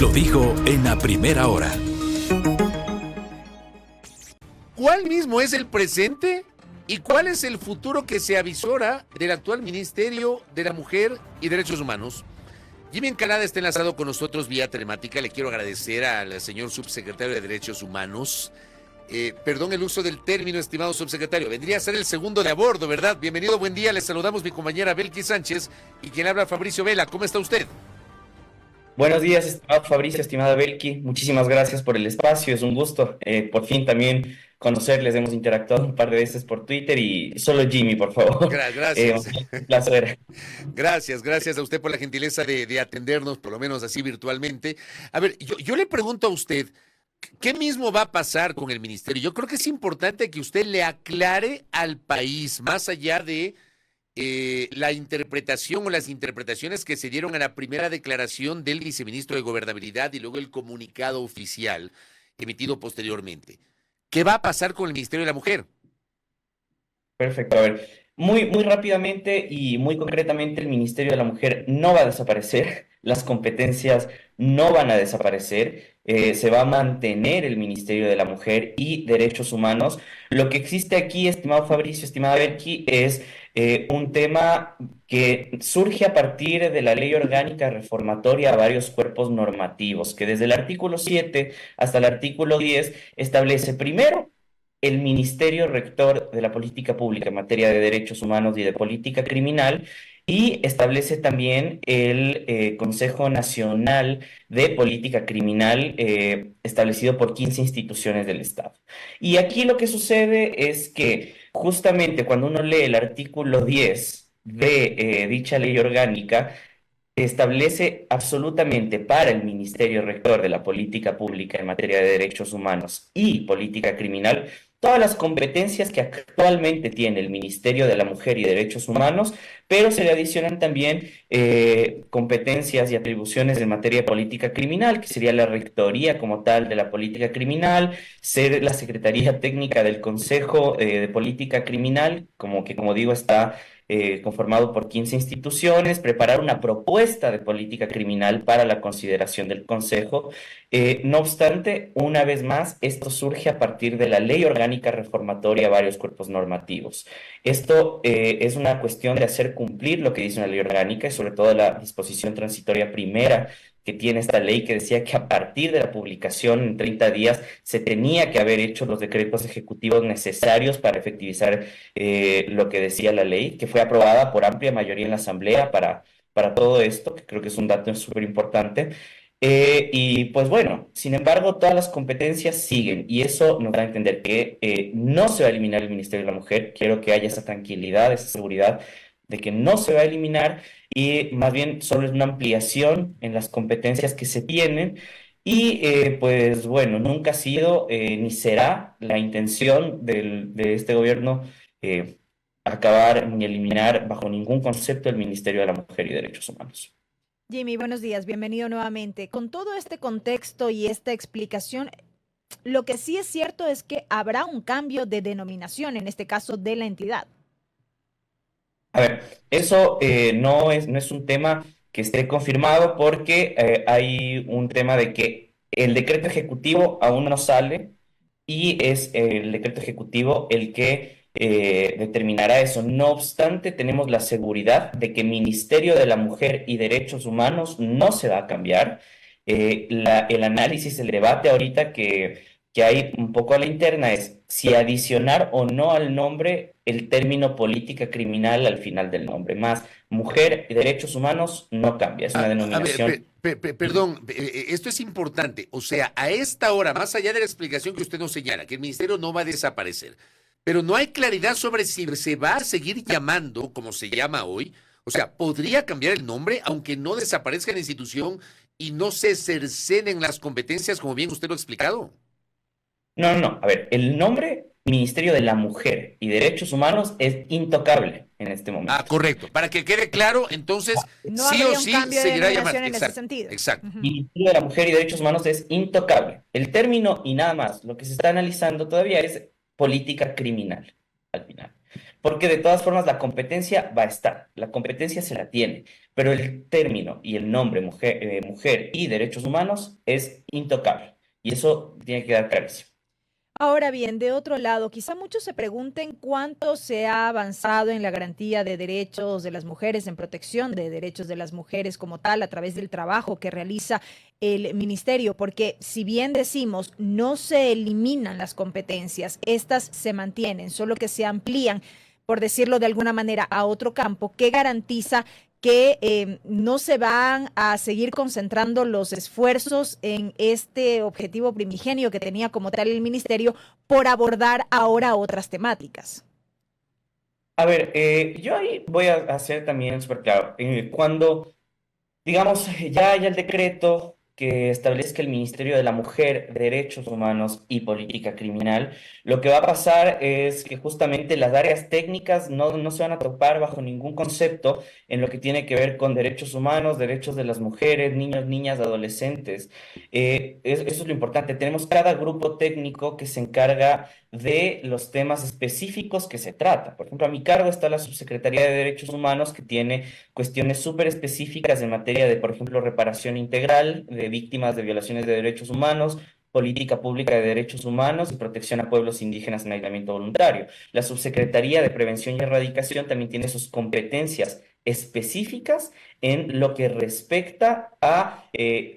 Lo dijo en la primera hora. ¿Cuál mismo es el presente y cuál es el futuro que se avisora del actual Ministerio de la Mujer y Derechos Humanos? Jimmy Encalada está enlazado con nosotros vía telemática. Le quiero agradecer al señor subsecretario de Derechos Humanos. Perdón el uso del término, estimado subsecretario. Vendría a ser el segundo de a bordo, ¿verdad? Bienvenido, buen día. Le saludamos mi compañera Belkis Sánchez y quien habla Fabricio Vela. ¿Cómo está usted? Buenos días, estimado Fabricio, estimada Belki. Muchísimas gracias por el espacio. Es un gusto por fin también conocerles. Hemos interactuado un par de veces por Twitter y solo Jimmy, por favor. Gracias. Un placer. Gracias a usted por la gentileza de atendernos, por lo menos así virtualmente. A ver, yo le pregunto a usted, ¿qué mismo va a pasar con el ministerio? Yo creo que es importante que usted le aclare al país, más allá de la interpretación o las interpretaciones que se dieron a la primera declaración del viceministro de Gobernabilidad y luego el comunicado oficial emitido posteriormente. ¿Qué va a pasar con el Ministerio de la Mujer? Perfecto. A ver, muy rápidamente y muy concretamente, el Ministerio de la Mujer no va a desaparecer, las competencias no van a desaparecer, se va a mantener el Ministerio de la Mujer y Derechos Humanos. Lo que existe aquí, estimado Fabricio, estimada Belki, es un tema que surge a partir de la Ley Orgánica Reformatoria a varios cuerpos normativos, que desde el artículo 7 hasta el artículo 10 establece primero el Ministerio Rector de la Política Pública en materia de derechos humanos y de política criminal, y establece también el Consejo Nacional de Política Criminal, establecido por 15 instituciones del Estado. Y aquí lo que sucede es que justamente cuando uno lee el artículo 10 de dicha ley orgánica, establece absolutamente para el Ministerio Rector de la Política Pública en materia de derechos humanos y política criminal todas las competencias que actualmente tiene el Ministerio de la Mujer y Derechos Humanos, pero se le adicionan también competencias y atribuciones en materia de política criminal, que sería la rectoría como tal de la política criminal, ser la Secretaría Técnica del Consejo de Política Criminal, como digo, está conformado por 15 instituciones, preparar una propuesta de política criminal para la consideración del Consejo. No obstante, una vez más, esto surge a partir de la Ley Orgánica Reformatoria a varios cuerpos normativos. Esto es una cuestión de hacer cumplir lo que dice una ley orgánica y sobre todo la disposición transitoria primera que tiene esta ley, que decía que a partir de la publicación en 30 días se tenía que haber hecho los decretos ejecutivos necesarios para efectivizar lo que decía la ley, que fue aprobada por amplia mayoría en la Asamblea para todo esto, que creo que es un dato súper importante. Y pues bueno, sin embargo, todas las competencias siguen y eso nos da a entender que no se va a eliminar el Ministerio de la Mujer. Quiero que haya esa tranquilidad, esa seguridad de que no se va a eliminar y más bien solo es una ampliación en las competencias que se tienen. Y pues bueno, nunca ha sido ni será la intención de este gobierno acabar ni eliminar bajo ningún concepto el Ministerio de la Mujer y Derechos Humanos. Jimmy, buenos días, bienvenido nuevamente. Con todo este contexto y esta explicación, lo que sí es cierto es que habrá un cambio de denominación, en este caso de la entidad. A ver, eso no es un tema que esté confirmado porque hay un tema de que el decreto ejecutivo aún no sale y es el decreto ejecutivo el que determinará eso. No obstante, tenemos la seguridad de que Ministerio de la Mujer y Derechos Humanos no se va a cambiar. El análisis, el debate ahorita que hay un poco a la interna es si adicionar o no al nombre el término política criminal al final del nombre. Más mujer y derechos humanos no cambia, es una denominación. Perdón, esto es importante. O sea, a esta hora, más allá de la explicación que usted nos señala, que el ministerio no va a desaparecer, pero no hay claridad sobre si se va a seguir llamando como se llama hoy. O sea, podría cambiar el nombre, aunque no desaparezca la institución y no se cercenen las competencias, como bien usted lo ha explicado. No. A ver, el nombre Ministerio de la Mujer y Derechos Humanos es intocable en este momento. Correcto. Para que quede claro, entonces, No sí habría o un sí cambio de seguirá denominación llamando. en ese sentido. Exacto. Ujú. Ministerio de la Mujer y Derechos Humanos es intocable. El término y nada más, lo que se está analizando todavía es política criminal, al final. porque de todas formas la competencia va a estar, la competencia se la tiene, pero el término y el nombre mujer y derechos humanos es intocable, y eso tiene que quedar clarísimo. Ahora bien, de otro lado, quizá muchos se pregunten cuánto se ha avanzado en la garantía de derechos de las mujeres, en protección de derechos de las mujeres como tal, a través del trabajo que realiza el ministerio, porque si bien decimos no se eliminan las competencias, estas se mantienen, solo que se amplían, por decirlo de alguna manera, a otro campo que garantiza que no se van a seguir concentrando los esfuerzos en este objetivo primigenio que tenía como tal el ministerio por abordar ahora otras temáticas. A ver, yo ahí voy a hacer también súper claro, cuando digamos, ya haya el decreto que establezca el Ministerio de la Mujer, Derechos Humanos y Política Criminal, lo que va a pasar es que justamente las áreas técnicas no se van a topar bajo ningún concepto en lo que tiene que ver con derechos humanos, derechos de las mujeres, niños, niñas, adolescentes. Eso es lo importante. Tenemos cada grupo técnico que se encarga de los temas específicos que se trata. Por ejemplo, a mi cargo está la Subsecretaría de Derechos Humanos, que tiene cuestiones súper específicas en materia de, por ejemplo, reparación integral de víctimas de violaciones de derechos humanos, política pública de derechos humanos y protección a pueblos indígenas en aislamiento voluntario. La Subsecretaría de Prevención y Erradicación también tiene sus competencias específicas en lo que respecta a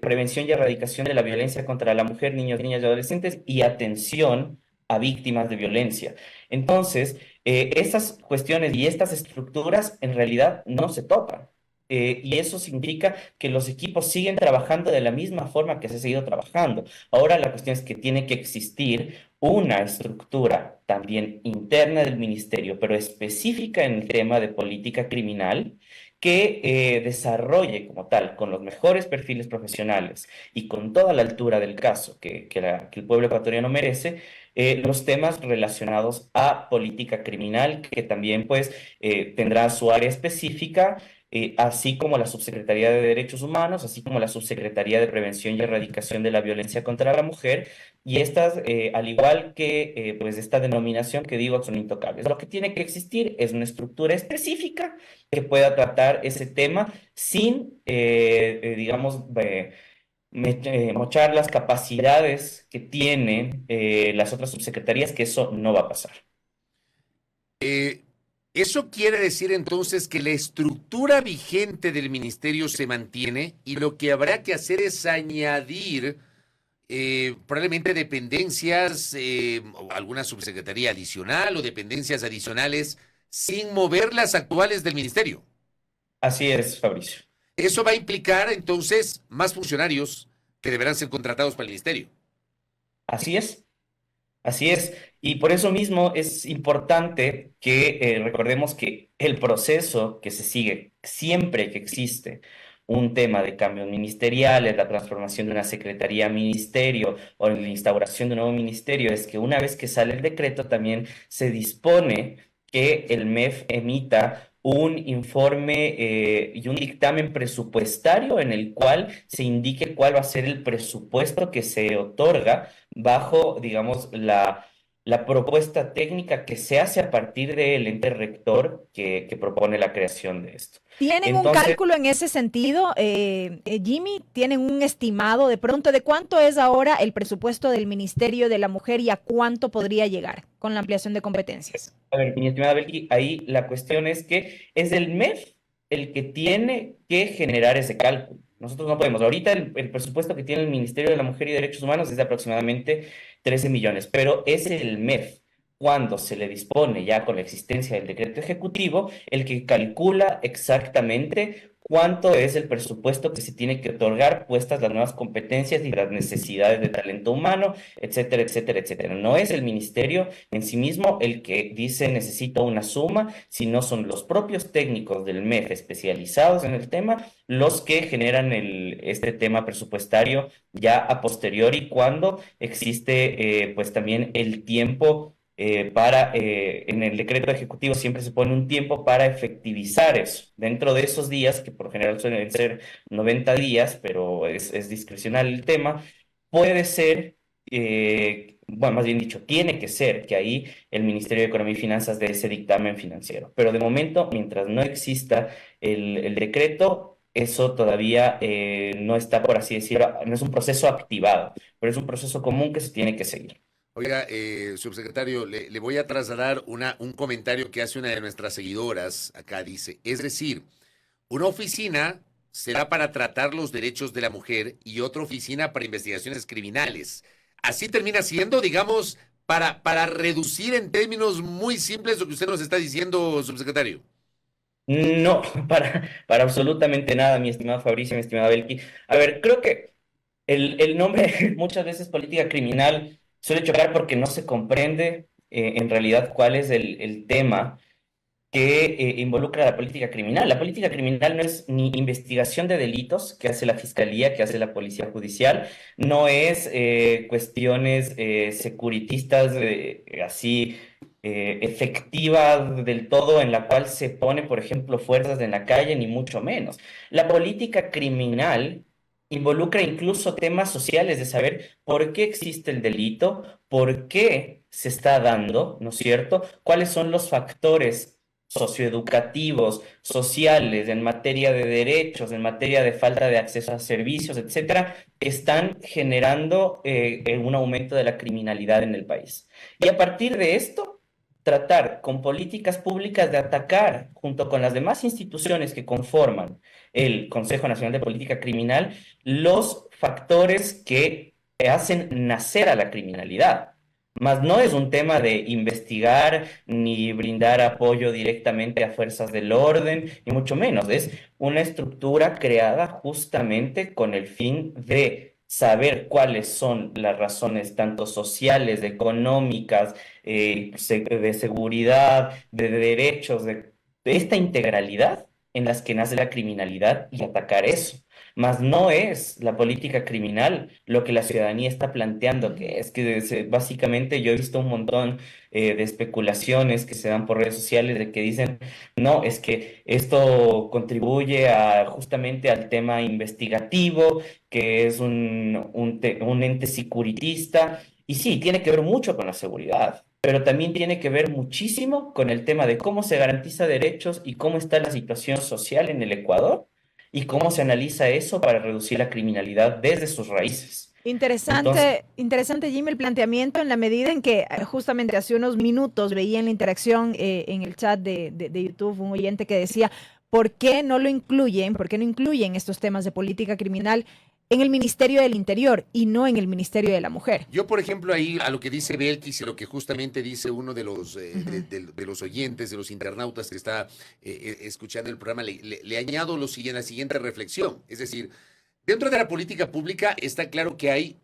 prevención y erradicación de la violencia contra la mujer, niños, niñas y adolescentes y atención a víctimas de violencia. Entonces, estas cuestiones y estas estructuras en realidad no se topan. Y eso significa que los equipos siguen trabajando de la misma forma que se ha seguido trabajando. Ahora la cuestión es que tiene que existir una estructura también interna del ministerio, pero específica en el tema de política criminal, que desarrolle como tal, con los mejores perfiles profesionales y con toda la altura del caso que el pueblo ecuatoriano merece, los temas relacionados a política criminal, que también pues tendrá su área específica, así como la Subsecretaría de Derechos Humanos, así como la Subsecretaría de Prevención y Erradicación de la Violencia contra la Mujer, y estas, al igual que pues esta denominación que digo, son intocables. Lo que tiene que existir es una estructura específica que pueda tratar ese tema sin, digamos, mochar las capacidades que tienen las otras subsecretarías, que eso no va a pasar. Eh, Eso quiere decir entonces que la estructura vigente del ministerio se mantiene y lo que habrá que hacer es añadir probablemente dependencias, o alguna subsecretaría adicional o dependencias adicionales sin mover las actuales del ministerio. Así es, Fabricio. Eso va a implicar entonces más funcionarios que deberán ser contratados para el ministerio. Así es. Así es, y por eso mismo es importante que recordemos que el proceso que se sigue siempre que existe un tema de cambios ministeriales, la transformación de una secretaría a ministerio o la instauración de un nuevo ministerio, es que una vez que sale el decreto también se dispone que el MEF emita un informe y un dictamen presupuestario en el cual se indique cuál va a ser el presupuesto que se otorga bajo, digamos, la propuesta técnica que se hace a partir del ente rector que propone la creación de esto. ¿Tienen un Entonces, cálculo en ese sentido, Jimmy? ¿Tienen un estimado de pronto de cuánto es ahora el presupuesto del Ministerio de la Mujer y a cuánto podría llegar con la ampliación de competencias? a ver, mi estimada Belki, ahí la cuestión es que es el MEF el que tiene que generar ese cálculo. Nosotros no podemos. Ahorita el presupuesto que tiene el Ministerio de la Mujer y Derechos Humanos es de aproximadamente 13 millones, pero es el MEF, cuando se le dispone ya con la existencia del decreto ejecutivo, el que calcula exactamente cuánto es el presupuesto que se tiene que otorgar, puestas las nuevas competencias y las necesidades de talento humano, etcétera, etcétera, etcétera. No es el ministerio en sí mismo el que dice necesito una suma, sino son los propios técnicos del MEF especializados en el tema los que generan este tema presupuestario ya a posteriori, cuando existe pues también el tiempo en el decreto ejecutivo siempre se pone un tiempo para efectivizar eso. Dentro de esos días, que por general suelen ser 90 días, pero es discrecional el tema, puede ser bueno, más bien dicho, tiene que ser que ahí el Ministerio de Economía y Finanzas dé ese dictamen financiero. Pero de momento, mientras no exista el decreto, eso todavía no está, por así decirlo, no es un proceso activado, pero es un proceso común que se tiene que seguir. Oiga, subsecretario, le voy a trasladar un comentario que hace una de nuestras seguidoras. Acá dice, es decir, una oficina será para tratar los derechos de la mujer y otra oficina para investigaciones criminales. Así termina siendo, digamos, para reducir en términos muy simples lo que usted nos está diciendo, subsecretario. No, para absolutamente nada, mi estimado Fabricio, mi estimado Belki. A ver, creo que el nombre muchas veces política criminal suele chocar porque no se comprende en realidad cuál es el tema que involucra la política criminal. La política criminal no es ni investigación de delitos que hace la fiscalía, que hace la policía judicial, no es cuestiones securitistas así efectiva del todo en la cual se pone, por ejemplo, fuerzas en la calle, ni mucho menos. La política criminal involucra incluso temas sociales de saber por qué existe el delito, por qué se está dando, ¿no es cierto? ¿Cuáles son los factores socioeducativos, sociales, en materia de derechos, en materia de falta de acceso a servicios, etcétera, que están generando un aumento de la criminalidad en el país? Y a partir de esto, tratar con políticas públicas de atacar, junto con las demás instituciones que conforman el Consejo Nacional de Política Criminal, los factores que hacen nacer a la criminalidad. Más no es un tema de investigar ni brindar apoyo directamente a fuerzas del orden, ni mucho menos. Es una estructura creada justamente con el fin de saber cuáles son las razones tanto sociales, económicas, de seguridad, de derechos, de esta integralidad en las que nace la criminalidad y atacar eso. Mas no es la política criminal lo que la ciudadanía está planteando, que es que básicamente yo he visto un montón de especulaciones que se dan por redes sociales de que dicen, no, es que esto contribuye justamente al tema investigativo, que es un ente securitista, y sí, tiene que ver mucho con la seguridad, pero también tiene que ver muchísimo con el tema de cómo se garantiza derechos y cómo está la situación social en el Ecuador y cómo se analiza eso para reducir la criminalidad desde sus raíces. Entonces, Interesante, interesante, Jimmy, el planteamiento en la medida en que justamente hace unos minutos veía en la interacción en el chat de YouTube un oyente que decía, ¿por qué no lo incluyen? ¿Por qué no incluyen estos temas de política criminal en el Ministerio del Interior y no en el Ministerio de la Mujer? Yo, por ejemplo, ahí a lo que dice Belkis y lo que justamente dice uno de los, Ujú. de los oyentes, de los internautas que está escuchando el programa, le añado la siguiente reflexión. Es decir, dentro de la política pública está claro que hay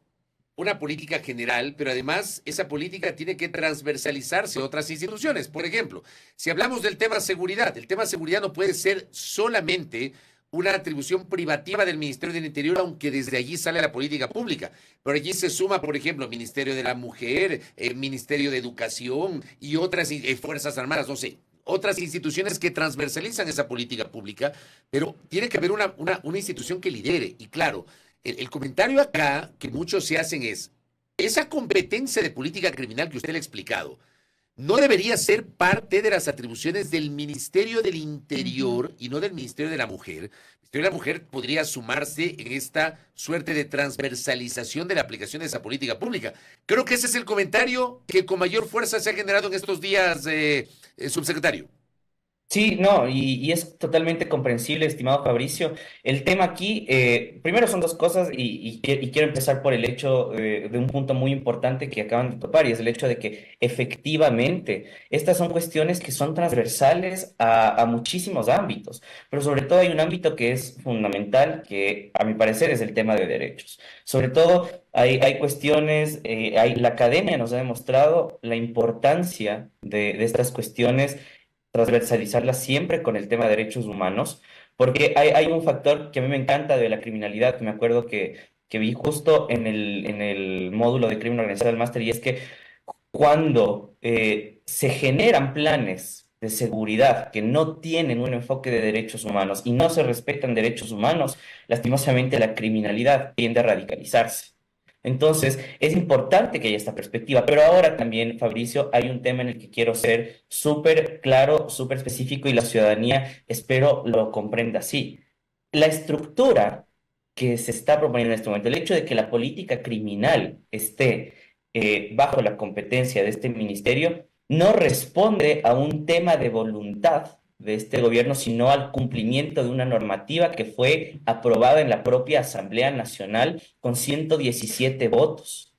una política general, pero además esa política tiene que transversalizarse a otras instituciones. Por ejemplo, si hablamos del tema seguridad, el tema seguridad no puede ser solamente una atribución privativa del Ministerio del Interior, aunque desde allí sale la política pública. Pero allí se suma, por ejemplo, Ministerio de la Mujer, Ministerio de Educación y otras Fuerzas Armadas, no sé, otras instituciones que transversalizan esa política pública, pero tiene que haber una institución que lidere. Y claro, el comentario acá que muchos se hacen es, esa competencia de política criminal que usted le ha explicado, no debería ser parte de las atribuciones del Ministerio del Ujú. Interior y no del Ministerio de la Mujer. El Ministerio de la Mujer podría sumarse en esta suerte de transversalización de la aplicación de esa política pública. Creo que ese es el comentario que con mayor fuerza se ha generado en estos días, subsecretario. sí, no, y es totalmente comprensible, estimado Fabricio. El tema aquí, primero son dos cosas y quiero empezar por el hecho de un punto muy importante que acaban de topar y es el hecho de que efectivamente estas son cuestiones que son transversales a muchísimos ámbitos, pero sobre todo hay un ámbito que es fundamental, que a mi parecer es el tema de derechos. Sobre todo hay cuestiones, la academia nos ha demostrado la importancia de estas cuestiones transversalizarla siempre con el tema de derechos humanos, porque hay un factor que a mí me encanta de la criminalidad, que me acuerdo que vi justo en el módulo de crimen organizado del máster, y es que cuando se generan planes de seguridad que no tienen un enfoque de derechos humanos y no se respetan derechos humanos, lastimosamente la criminalidad tiende a radicalizarse. Entonces, es importante que haya esta perspectiva, pero ahora también, Fabricio, hay un tema en el que quiero ser súper claro, súper específico y la ciudadanía espero lo comprenda así. La estructura que se está proponiendo en este momento, el hecho de que la política criminal esté bajo la competencia de este ministerio, no responde a un tema de voluntad de este gobierno, sino al cumplimiento de una normativa que fue aprobada en la propia Asamblea Nacional con 117 votos.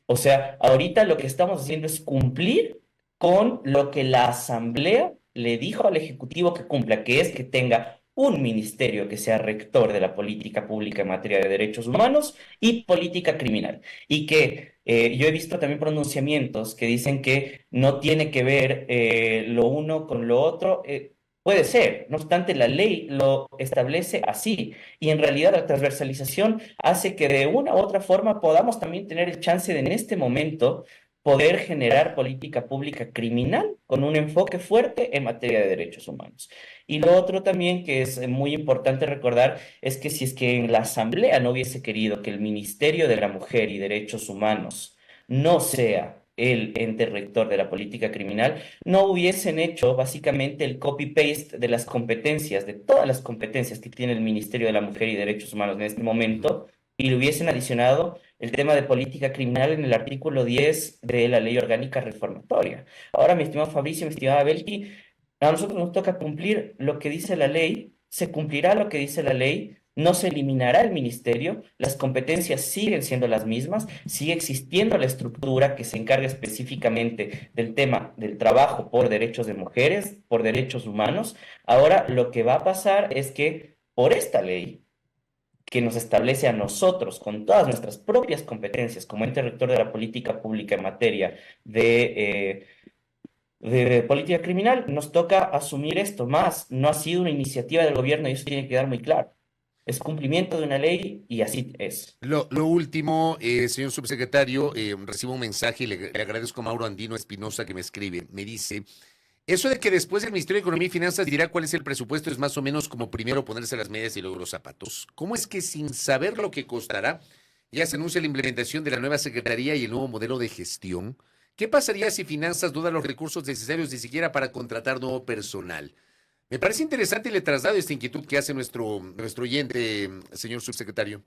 O sea, ahorita lo que estamos haciendo es cumplir con lo que la Asamblea le dijo al Ejecutivo que cumpla, que es que tenga un ministerio que sea rector de la política pública en materia de derechos humanos y política criminal. Y que yo he visto también pronunciamientos que dicen que no tiene que ver lo uno con lo otro. Puede ser, no obstante, la ley lo establece así. Y en realidad la transversalización hace que de una u otra forma podamos también tener el chance de en este momento poder generar política pública criminal con un enfoque fuerte en materia de derechos humanos. Y lo otro también que es muy importante recordar es que si es que en la Asamblea no hubiese querido que el Ministerio de la Mujer y Derechos Humanos no sea el ente rector de la política criminal, no hubiesen hecho básicamente el copy-paste de las competencias, de todas las competencias que tiene el Ministerio de la Mujer y Derechos Humanos en este momento, y le hubiesen adicionado el tema de política criminal en el artículo 10 de la Ley Orgánica Reformatoria. Ahora, mi estimado Fabricio, mi estimada Belki, a nosotros nos toca cumplir lo que dice la ley, se cumplirá lo que dice la ley, no se eliminará el ministerio, las competencias siguen siendo las mismas, sigue existiendo la estructura que se encarga específicamente del tema del trabajo por derechos de mujeres, por derechos humanos. Ahora lo que va a pasar es que por esta ley que nos establece a nosotros con todas nuestras propias competencias como ente rector de la política pública en materia de política criminal, nos toca asumir esto más. No ha sido una iniciativa del gobierno y eso tiene que quedar muy claro. Es cumplimiento de una ley y así es. Lo último, señor subsecretario, recibo un mensaje y le agradezco a Mauro Andino Espinosa que me escribe. Me dice, eso de que después el Ministerio de Economía y Finanzas dirá cuál es el presupuesto es más o menos como primero ponerse las medias y luego los zapatos. ¿Cómo es que sin saber lo que costará ya se anuncia la implementación de la nueva Secretaría y el nuevo modelo de gestión? ¿Qué pasaría si Finanzas duda los recursos necesarios ni siquiera para contratar nuevo personal? Me parece interesante y le traslado esta inquietud que hace nuestro oyente, señor subsecretario.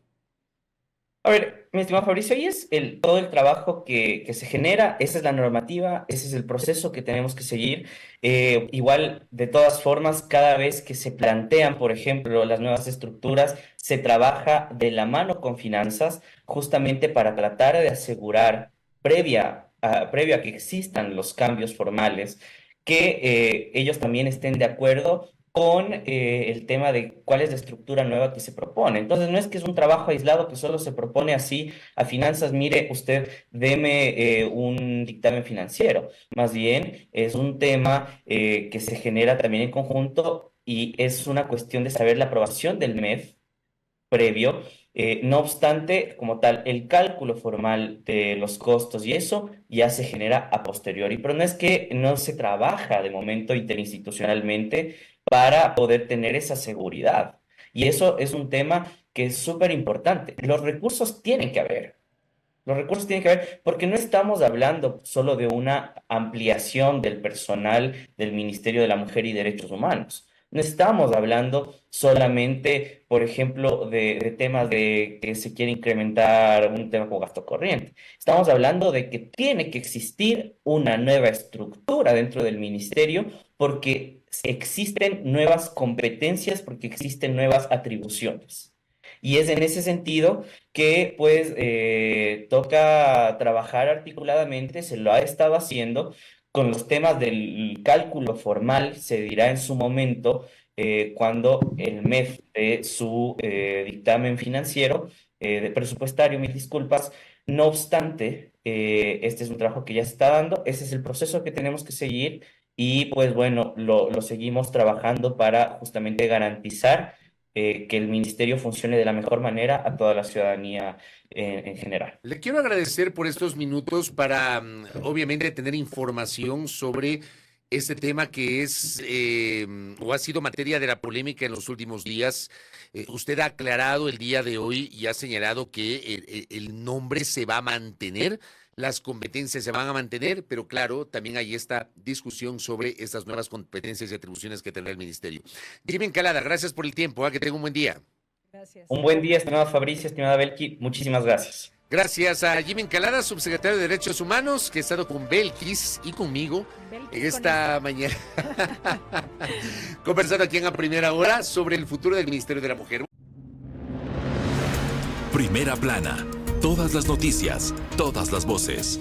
A ver, mi estimado Fabricio, ahí es todo el trabajo que se genera, esa es la normativa, ese es el proceso que tenemos que seguir. Igual, de todas formas, cada vez que se plantean, por ejemplo, las nuevas estructuras, se trabaja de la mano con finanzas, justamente para tratar de asegurar, previo a que existan los cambios formales, que ellos también estén de acuerdo con el tema de cuál es la estructura nueva que se propone. Entonces, no es que es un trabajo aislado que solo se propone así a finanzas, mire, usted deme un dictamen financiero. Más bien, es un tema que se genera también en conjunto y es una cuestión de saber la aprobación del MEF previo. No obstante, como tal, el cálculo formal de los costos y eso ya se genera a posteriori, pero no es que no se trabaja de momento interinstitucionalmente para poder tener esa seguridad. Y eso es un tema que es súper importante. Los recursos tienen que haber. Los recursos tienen que haber, porque no estamos hablando solo de una ampliación del personal del Ministerio de la Mujer y Derechos Humanos. No estamos hablando solamente, por ejemplo, de temas de que se quiere incrementar un tema como gasto corriente. Estamos hablando de que tiene que existir una nueva estructura dentro del ministerio porque existen nuevas competencias, porque existen nuevas atribuciones. Y es en ese sentido que pues toca trabajar articuladamente, se lo ha estado haciendo con los temas del cálculo formal, se dirá en su momento cuando el MEF de su dictamen financiero, de presupuestario, mil disculpas. No obstante, este es un trabajo que ya se está dando, ese es el proceso que tenemos que seguir y pues bueno, lo seguimos trabajando para justamente garantizar que el ministerio funcione de la mejor manera a toda la ciudadanía en general. Le quiero agradecer por estos minutos para, obviamente, tener información sobre este tema que es o ha sido materia de la polémica en los últimos días. Usted ha aclarado el día de hoy y ha señalado que el nombre se va a mantener, las competencias se van a mantener, pero claro, también hay esta discusión sobre estas nuevas competencias y atribuciones que tendrá el ministerio. Jimmy Encalada, gracias por el tiempo, que tenga un buen día. Gracias. Un buen día, estimado Fabricio, estimada Belki, muchísimas gracias. Gracias a Jimmy Encalada, subsecretario de Derechos Humanos, que ha estado con Belkis y conmigo esta mañana, conversando aquí en A Primera Hora sobre el futuro del Ministerio de la Mujer. Primera plana. Todas las noticias, todas las voces.